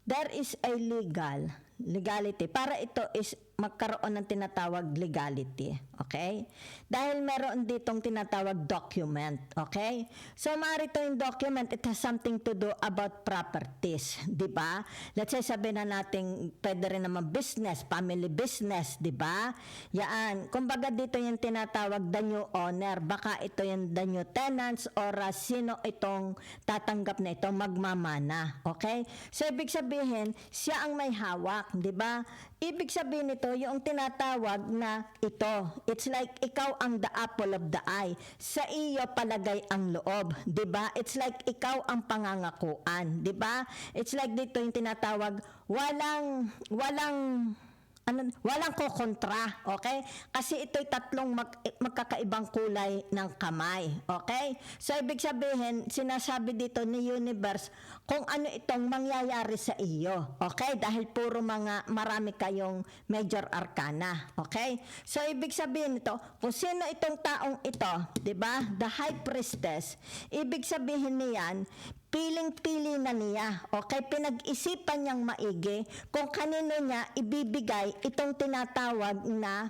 There is a legality. Para ito is magkaroon ng tinatawag legality. Okay? Dahil meron ditong tinatawag document. Okay? So, maaari ito yung document, it has something to do about properties. Diba? Let's say, sabihin na natin, pwede rin naman business, family business. Diba? Yan. Kumbaga dito yung tinatawag the new owner. Baka ito yung the new tenants or sino itong tatanggap na ito magmamana. Okay? So, ibig sabihin, siya ang may hawak. Diba? Ibig sabihin nito, yung tinatawag na ito. It's like ikaw ang the apple of the eye. Sa iyo palagay ang loob. Diba? It's like ikaw ang pangangakuan. Diba? It's like dito yung tinatawag, walang kokontra, okay? Kasi ito'y tatlong magkakaibang kulay ng kamay, okay? So, ibig sabihin, sinasabi dito ni universe kung ano itong mangyayari sa iyo, okay? Dahil puro marami kayong major arcana, okay? So, ibig sabihin nito, kung sino itong taong ito, di ba? The high priestess, ibig sabihin niyan, piling-pili na niya. Okay? Pinag-isipan niyang maigi kung kanino niya ibibigay itong tinatawag na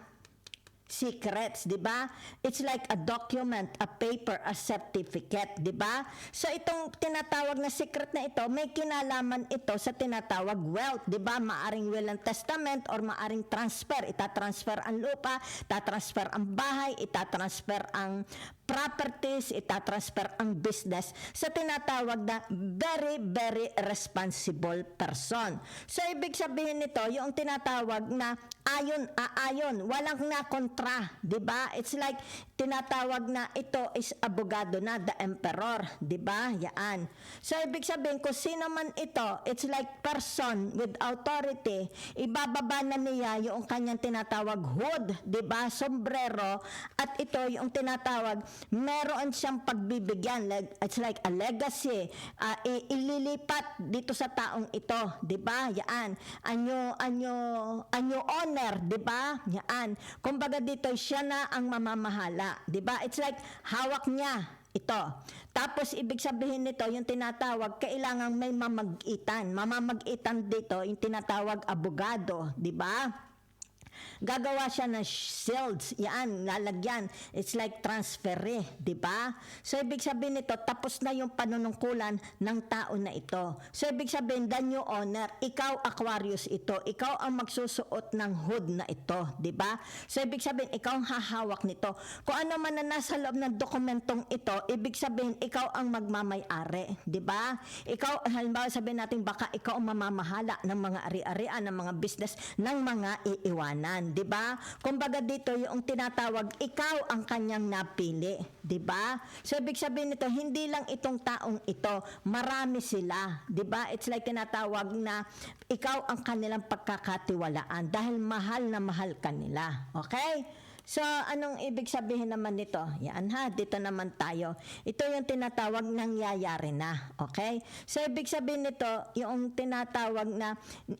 secrets, di ba? It's like a document, a paper, a certificate, di ba? So itong tinatawag na secret na ito, may kinalaman ito sa tinatawag wealth, di ba? Maaring will and testament or maaring transfer. Itatransfer ang lupa, itatransfer ang bahay, itatransfer ang properties, itatransfer ang business sa tinatawag na very, very responsible person. So, ibig sabihin nito, yung tinatawag na ayon, walang na kontra, di ba? It's like, tinatawag na ito is abogado na, the emperor, di ba? Yan. So, ibig sabihin, kung sino man ito, it's like person with authority, ibababa na niya yung kanyang tinatawag hood, di ba? Sombrero, at ito yung tinatawag meron siyang pagbibigyan, it's like a legacy, ililipat dito sa taong ito, di ba? Yan, anyo honor, di ba? Yan, kumbaga dito siya na ang mamamahala, di ba? It's like hawak niya ito. Tapos ibig sabihin nito, yung tinatawag, kailangang may mamamagitan dito, yung tinatawag abogado, di ba? Gagawa siya ng shields, yan, lalagyan. It's like transferee, di ba? So, ibig sabihin nito, tapos na yung panunungkulan ng tao na ito. So, ibig sabihin, the new owner, ikaw Aquarius ito, ikaw ang magsusuot ng hood na ito, di ba? So, ibig sabihin, ikaw ang hahawak nito. Kung ano man na nasa loob ng dokumentong ito, ibig sabihin, ikaw ang magmamay-ari, di ba? Ikaw, halimbawa sabihin natin, baka ikaw ang mamamahala ng mga ari-arian, ng mga business, ng mga iiwanan, di ba? Kumbaga dito yung tinatawag, ikaw ang kanyang napili, di ba? So ibig sabihin nito, hindi lang itong taong ito, marami sila, di ba? It's like tinatawag na ikaw ang kanilang pagkakatiwalaan dahil mahal na mahal kanila. Okay? So, anong ibig sabihin naman nito? Yan ha, dito naman tayo. Ito yung tinatawag nangyayari na. Okay? So, ibig sabihin nito, yung tinatawag na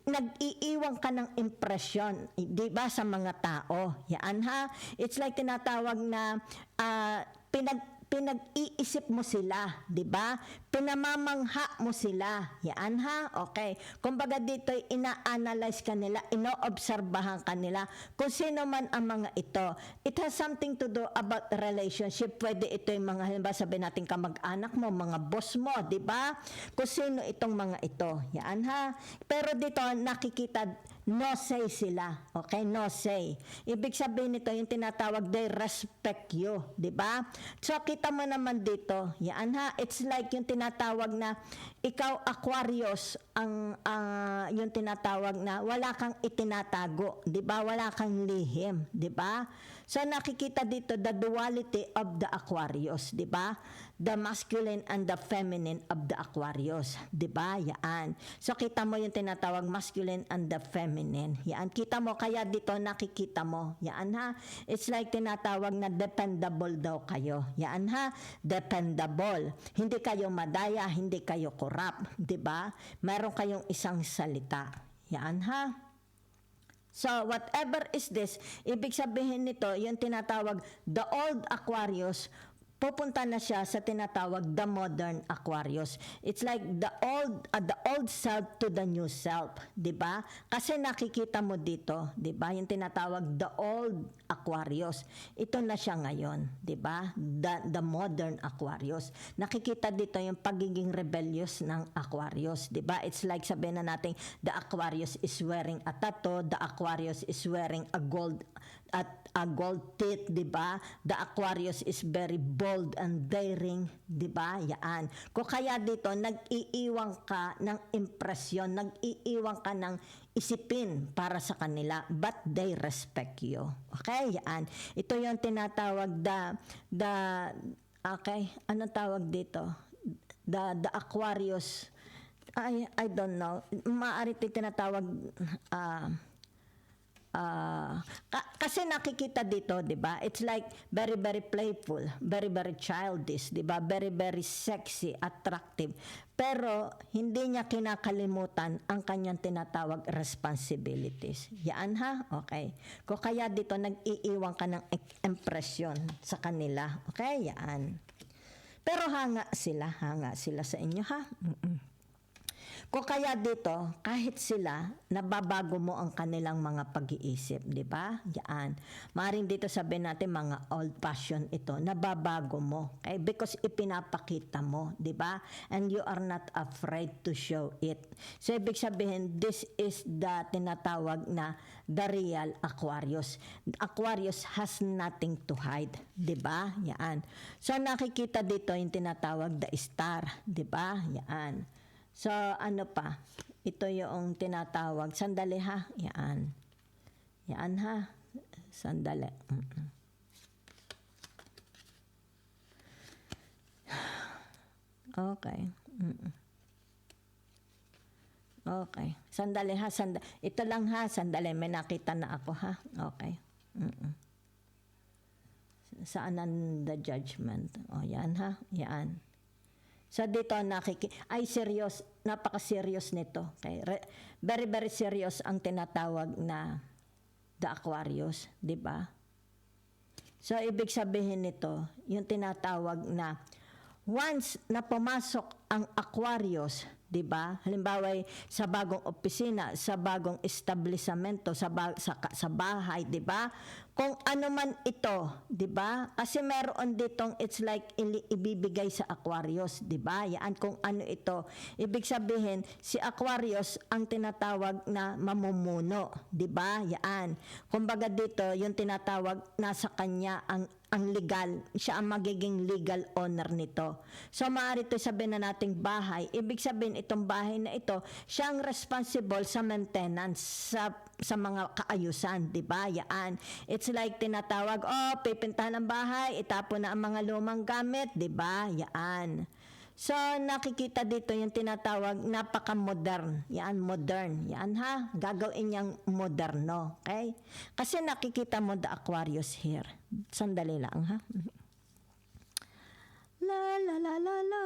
nag-iiwan ka ng impresyon, di ba, sa mga tao. Yan ha. It's like tinatawag na pinag-iisip mo sila, di ba? Pinamamangha mo sila. Yan ha? Okay. Kumbaga dito, ina-analyze ka nila, ino-obserbahan ka nila kung sino man ang mga ito. It has something to do about relationship. Pwede ito yung mga, halimbawa sabihin natin kamag-anak mo, mga boss mo, di ba? Kung sino itong mga ito. Yan ha? Pero dito, nakikita, no say sila. Okay? No say. Ibig sabihin nito, yung tinatawag, they respect you. Di ba? So, kita mo naman dito. Yan ha? It's like yung tinatawag na ikaw Aquarius ang yung tinatawag na wala kang itinatago, 'di ba? Wala kang lihim, 'di ba? So nakikita dito the duality of the Aquarius, 'di ba? The masculine and the feminine of the Aquarius, 'di ba? Yan. So kita mo yung tinatawag masculine and the feminine. Yan, kita mo kaya dito nakikita mo. Yan ha. It's like tinatawag na dependable daw kayo. Yan ha. Dependable. Hindi kayo madaya, hindi kayo corrupt, 'di ba? Meron kayong isang salita. Yan ha. So, whatever is this, ibig sabihin nito, yung tinatawag the old Aquarius, pupunta na siya sa tinatawag the modern Aquarius. It's like the old self to the new self, 'di ba? Kasi nakikita mo dito, 'di ba? Yung tinatawag the old Aquarius. Ito na siya ngayon, 'di ba? The modern Aquarius. Nakikita dito yung pagiging rebellious ng Aquarius, 'di ba? It's like sabihin na natin the Aquarius is wearing a tattoo, the Aquarius is wearing a gold teeth, 'di ba? The Aquarius is very bold and daring, 'di ba? Yan. Kung kaya dito nag-iiwan ka ng impresyon, nag-iiwan ka ng isipin para sa kanila, but they respect you. Okay? Yan. Ito yung tinatawag okay, anong tawag dito? The Aquarius, I don't know. Maaari tinatawag kasi nakikita dito, 'di ba? It's like very very playful, very very childish, 'di ba? Very very sexy, attractive. Pero hindi niya kinakalimutan ang kanyang tinatawag responsibilities. Yan ha? Okay. Kung kaya dito nag-iiwan ka ng impression sa kanila. Okay? Yan. Pero hanga sila sa inyo ha? Kung kaya dito, kahit sila, nababago mo ang kanilang mga pag-iisip, di ba? Yan. Maring dito sabihin natin mga old-fashioned ito, nababago mo. Okay? Because ipinapakita mo, di ba? And you are not afraid to show it. So, ibig sabihin, this is the tinatawag na the real Aquarius. Aquarius has nothing to hide, di ba? Yan. So, nakikita dito yung tinatawag the star, di ba? Yan. So, ano pa? Ito yung tinatawag. Sandali ha. Yan. Yan ha. Sandali. Okay. Okay. Sandali ha. Ito lang ha. Sandali. May nakita na ako ha. Okay. Saan ang the judgment? O, yan ha. Yan. So dito ay serious, napaka-serious nito. Okay? Very very serious ang tinatawag na the Aquarius, 'di ba? So ibig sabihin nito, yung tinatawag na once na pumasok ang Aquarius, 'di ba? Halimbawa sa bagong opisina, sa bagong establishmento, sa bahay, 'di ba? Kung ano man ito, 'di ba? Kasi meron ditong it's like ibibigay sa Aquarius, 'di ba? Yan kung ano ito. Ibig sabihin si Aquarius ang tinatawag na mamumuno, 'di ba? Yan. Kumbaga dito, yung tinatawag nasa kanya ang legal, siya ang magiging legal owner nito. So maaari ito sabihin na nating bahay. Ibig sabihin itong bahay na ito, siya ang responsible sa maintenance, sa mga kaayusan, 'di ba? Yan. It's like tinatawag, pipintahan ng bahay, itapon na ang mga lumang gamit, 'di ba? Yan. So nakikita dito yung tinatawag napaka-modern. Yan, modern. Yan ha, gagawin niyang moderno, okay? Kasi nakikita mo the Aquarius here. Sandali lang ha. La la la la la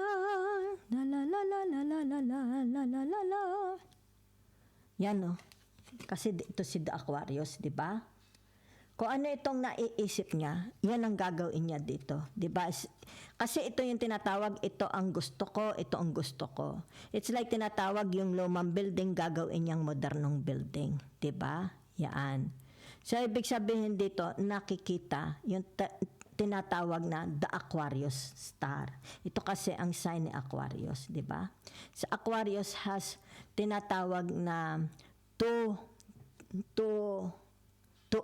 la la la la la la la la la la la. Yan kasi ito si the Aquarius, 'di ba? Kung ano itong naiisip niya, yan ang gagawin niya dito, 'di ba? Kasi ito yung tinatawag, ito ang gusto ko, ito ang gusto ko. It's like tinatawag yung lumang building, gagawin niyang modernong building, 'di ba? Yan. So ibig sabihin dito, nakikita yung tinatawag na the Aquarius star. Ito kasi ang sign ni Aquarius, 'di ba? Sa Aquarius has tinatawag na two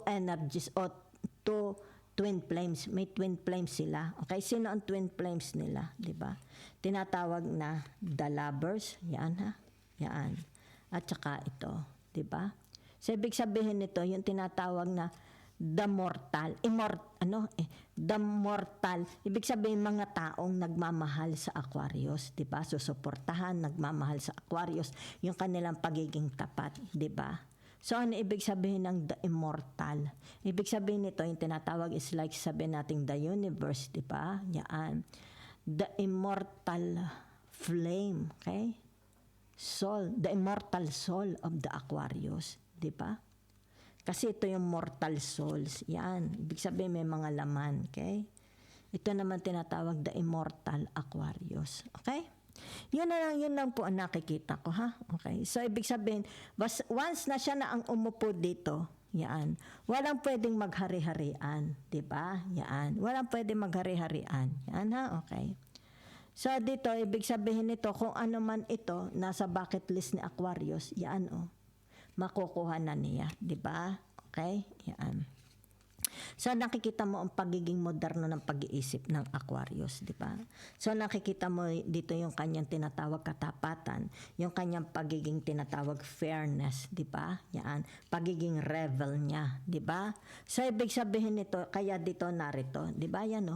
energies o twin flames. May twin flames sila. Okay, sino ang twin flames nila, 'di ba? Tinatawag na the lovers, yan ha. Yan. At saka ito, 'di ba? So ibig sabihin nito, yung tinatawag na the mortal, the mortal. Ibig sabihin mga taong nagmamahal sa Aquarius, 'di ba? Susuportahan, nagmamahal sa Aquarius, yung kanilang pagiging tapat, 'di ba? So, ano ibig sabihin ng the immortal? Ibig sabihin nito, yung tinatawag is like sabihin natin the universe, di ba? Yan. The immortal flame, okay? Soul, the immortal soul of the Aquarius, di ba? Kasi ito yung mortal souls, yan. Ibig sabihin may mga laman, okay? Ito naman tinatawag the immortal Aquarius, okay? Yun lang po ang nakikita ko, ha? Okay. So, ibig sabihin, once na siya na ang umupo dito, yan, walang pwedeng maghari-harian, di ba? Yan, walang pwedeng maghari-harian. Yan, ha? Okay. So, dito, ibig sabihin nito, kung ano man ito, nasa bucket list ni Aquarius, yan, makukuha na niya, di ba? Okay? Yan. So nakikita mo ang pagiging moderno ng pag-iisip ng Aquarius, di ba? So nakikita mo dito yung kanyang tinatawag katapatan, yung kanyang pagiging tinatawag fairness, di ba? Yan, pagiging rebel niya, di ba? So ibig sabihin nito, kaya dito narito, di ba? Yan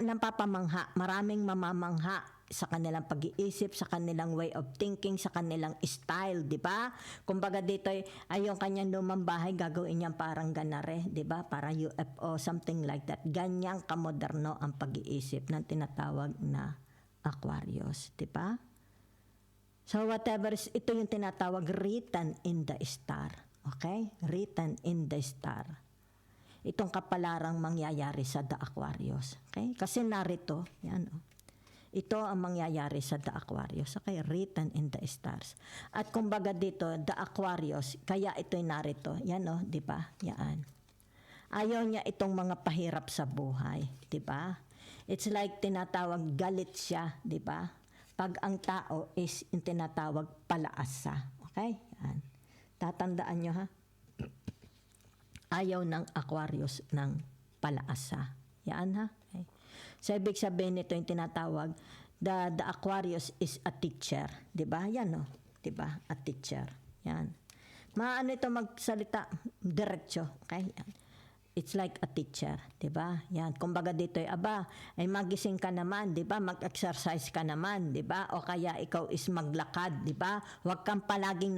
napapamangha, maraming mamamangha sa kanilang pag-iisip, sa kanilang way of thinking, sa kanilang style, di ba? Kumbaga dito ay yung kanyang lumang bahay gagawin niya parang ganare, di ba? Para UFO, something like that. Ganyang kamoderno ang pag-iisip ng tinatawag na Aquarius, di ba? So whatever is, ito yung tinatawag written in the star. Okay? Written in the star. Itong kapalarang mangyayari sa the Aquarius. Okay? Kasi narito, yan ito ang mangyayari sa the Aquarius. Okay, written in the stars. At kumbaga dito, the Aquarius, kaya ito'y narito. Yan di ba? Yan. Ayaw niya itong mga pahirap sa buhay, di ba? It's like tinatawag galit siya, di ba? Pag ang tao is yung tinatawag palaasa. Okay? Yan. Tatandaan nyo, ha? Ayaw ng Aquarius ng palaasa. Yan, ha? Okay. So, ibig sabihin nito yung tinatawag, the Aquarius is a teacher. Diba? Yan, Diba? A teacher. Yan. Maano ito magsalita? Diretso. Okay? Yan. It's like a teacher, 'di ba? Yan, kumbaga dito ay magising ka naman, 'di ba? Mag-exercise ka naman, 'di ba? O kaya ikaw is maglakad, 'di ba? Huwag kang palaging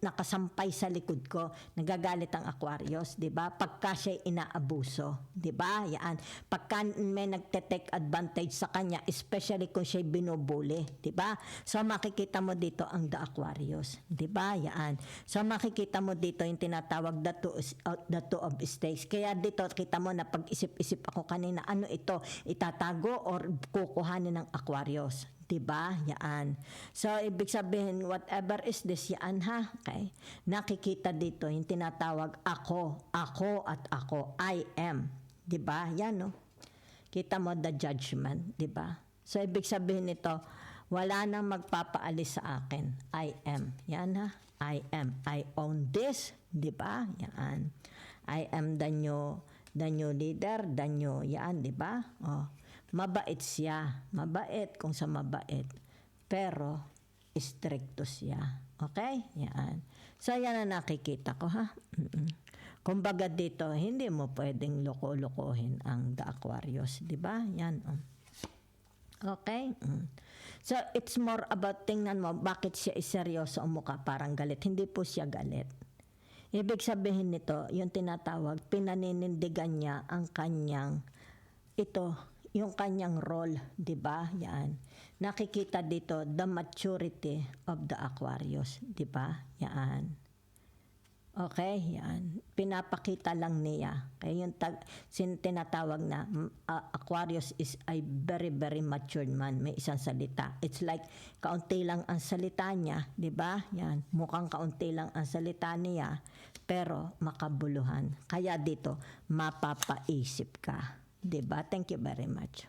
nakasampay sa likod ko. Nagagalit ang Aquarius, 'di ba? Pagka siya inaabuso, 'di ba? Yan. Pagka may nagte-take advantage sa kanya, especially kung siya binubuli, 'di ba? So makikita mo dito ang the Aquarius, 'di ba? Yan. So makikita mo dito yung tinatawag the two of stakes. Kaya dito kita mo na pag-isip-isip ako kanina, ano ito, itatago or kukuhanin ng Aquarius, 'di ba? Yan. So ibig sabihin whatever is this, yan, ha? Okay? Nakikita dito yung tinatawag ako at ako, I am, 'di ba? Yan, Kita mo the judgment, 'di ba? So ibig sabihin nito, wala nang magpapaalis sa akin. I am. Yan, ha? I am. I own this, 'di ba? Yan. I am the new leader, the new, yan, di ba? Mabait siya. Mabait kung sa mabait. Pero, stricto siya. Okay? Yan. So, yan ang nakikita ko, ha? Kumbaga dito, hindi mo pwedeng loko-lokohin ang the Aquarius, di ba? Yan, Okay? So, it's more about tingnan mo, bakit siya seryoso ang mukha, parang galit. Hindi po siya galit. Ibig sabihin nito, yung tinatawag, pinaninindigan niya ang kanyang, yung kanyang role, di ba? Yan. Nakikita dito, the maturity of the Aquarius, di ba? Yan. Okay, yan. Pinapakita lang niya. Kaya yung tinatawag na Aquarius is a very, very matured man. May isang salita. It's like kaunti lang ang salita niya, di ba? Yan. Mukhang kaunti lang ang salita niya, pero makabuluhan. Kaya dito, mapapaisip ka. Di ba? Thank you very much.